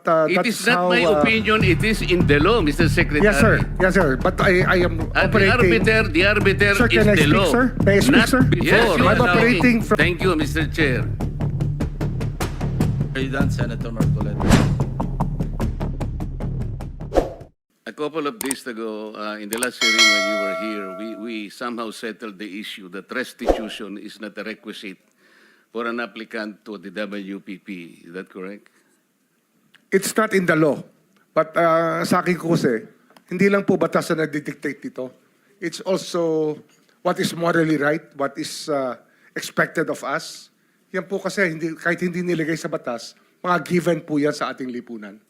It that's is not how, my opinion, it is in the law, Mr. Secretary. Yes, sir. Yes, sir. But I am At operating. the arbiter Sir, is can I the speak, law. sir? May I speak, Not sir? before. Yes, you I'm are operating from. Thank you, Mr. Chair. Are you done, Senator Marcoleta? A couple of days ago, in the last hearing when you were here, we somehow settled the issue that restitution is not a requisite for an applicant to the WPP. Is that correct? It's not in the law. But sa akin ko kasi, hindi lang po batas na nagdidictate dito. It's also what is morally right, what is expected of us. Yan po kasi, kahit hindi nilagay sa batas, mga given po yan sa ating lipunan.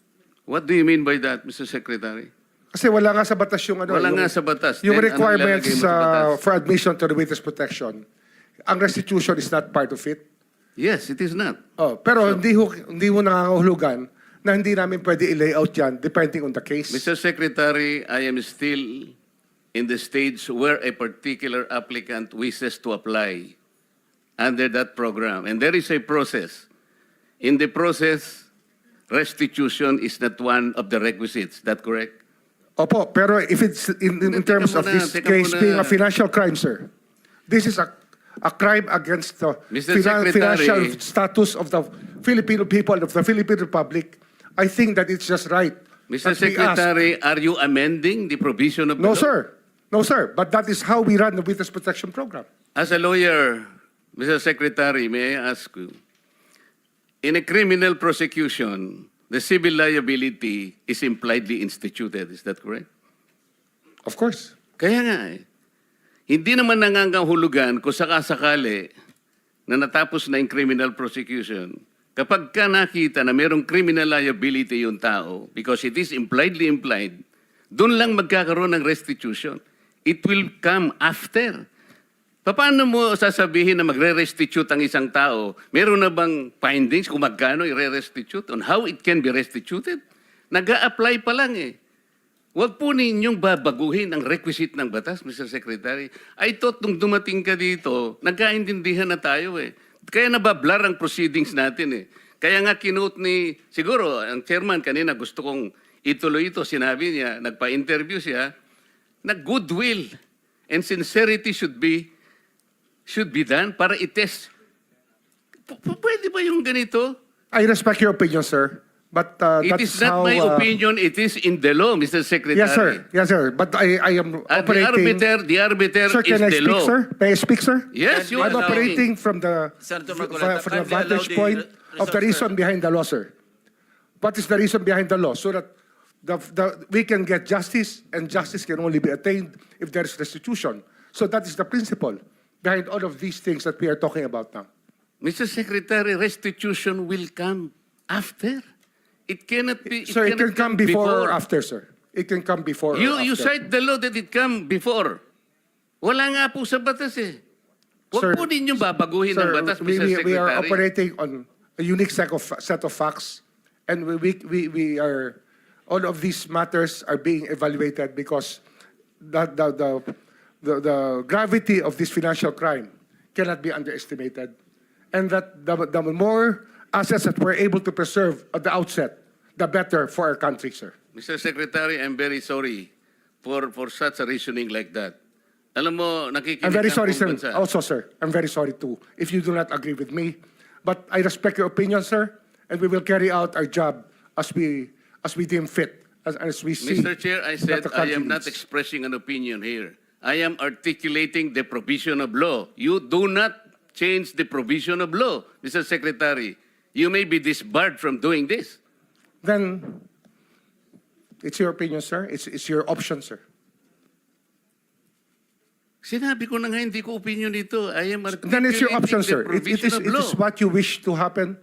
What do you mean by that, Mr. Secretary? Kasi wala nga sa batas yung ano. Wala yung, nga sa batas. Yung Then, anong requirements ilalagay mo sa batas? for admission to the witness protection. Ang restitution is not part of it. Yes, it is not. Oh, pero hindi ho nangangahulugan na hindi namin pwede i-layout yan depending on the case. Mr. Secretary, I am still in the stage where a particular applicant wishes to apply under that program. And there is a process. In the process, restitution is not one of the requisites. Is that correct? Opo, pero if it's in terms of this case being a financial crime, sir, this is a crime against the Mr. financial Secretary. status of the Filipino people, of the Philippine Republic. I think that it's just right. Mr. that we ask. Secretary, are you amending the provision of the No, law? sir. No, sir. But that is how we run the witness protection program. As a lawyer, Mr. Secretary, may I ask you, in a criminal prosecution, the civil liability is impliedly instituted. Is that correct? Of course. Kaya nga eh. Hindi naman nangangahulugan kung sakasakali na natapos na yung criminal prosecution. Kapag ka nakita na mayroong criminal liability yung tao, because it is impliedly implied, doon lang magkakaroon ng restitution. It will come after. Paano mo sasabihin na magre-restitute ang isang tao? Meron na bang findings kung magkano i-restitute on how it can be restituted? Nag-a-apply pa lang eh. Huwag po ninyong babaguhin ang requisite ng batas, Mr. Secretary. I thought nung dumating ka dito, nagkaintindihan na tayo eh. Kaya nabablar ang proceedings natin eh. Kaya nga kinote ni, siguro, ang chairman kanina gusto kong ituloy ito. Sinabi niya, nagpa-interview siya, na goodwill and sincerity should be done para i-test. Pwede ba yung ganito? I respect your opinion, sir. But It that is is not how, my opinion, it is in the law, Mr. Secretary. Yes, sir. Yes, sir. But I am At operating. the arbiter Sir, is can I the speak, law. sir? May I speak, sir? Yes, you I'm are operating from the Senator Marcoleta, from the kindly allow vantage the point of the resource reason behind the law, sir. What is the reason behind the law? So that we can get justice, and justice can only be attained if there is restitution. So that is the principle behind all of these things that we are talking about now. Mr. Secretary, restitution will come after. It cannot be. Sir, it can cannot come before or after, sir. It can come before or You after. cite the law that it come before. Wala nga po sa batas eh. Sir, Huwag po ninyong babaguhin ang batas, Mr. Secretary. we are operating on a unique set of facts, and we are, all of these matters are being evaluated because the gravity of this financial crime cannot be underestimated, and that the more assets that we're able to preserve at the outset, the better for our country, sir. Mr. Secretary, I'm very sorry for such a reasoning like that. Alam mo, nakikinig I'm very ang sorry, buong sir. bansa. Also, sir, I'm very sorry too if you do not agree with me. But I respect your opinion, sir, and we will carry out our job as we deem fit, as we see. Mr. Chair, I that said the I country am not needs. expressing an opinion here. I am articulating the provision of law. You do not change the provision of law, Mr. Secretary. You may be disbarred from doing this. Then it's your opinion, sir. It's your option, sir. Sinabi ko na nga, hindi ko opinion dito. I am articulating Then it's your option, the sir. It provision of it law. is what you wish to happen.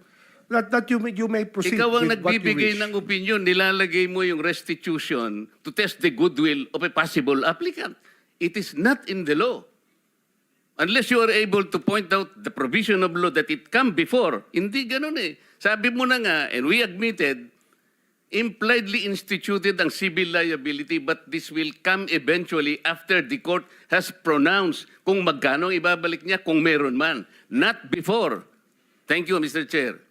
That you may proceed Ikaw ang with what you nagbibigay wish. ng opinion, nilalagay mo yung restitution to test the goodwill of a possible applicant. It is not in the law. Unless you are able to point out the provision of law that it come before. Hindi ganun eh. Sabi mo na nga, and we admitted, impliedly instituted ang civil liability, but this will come eventually after the court has pronounced kung magkano ibabalik niya kung meron man. Not before. Thank you, Mr. Chair.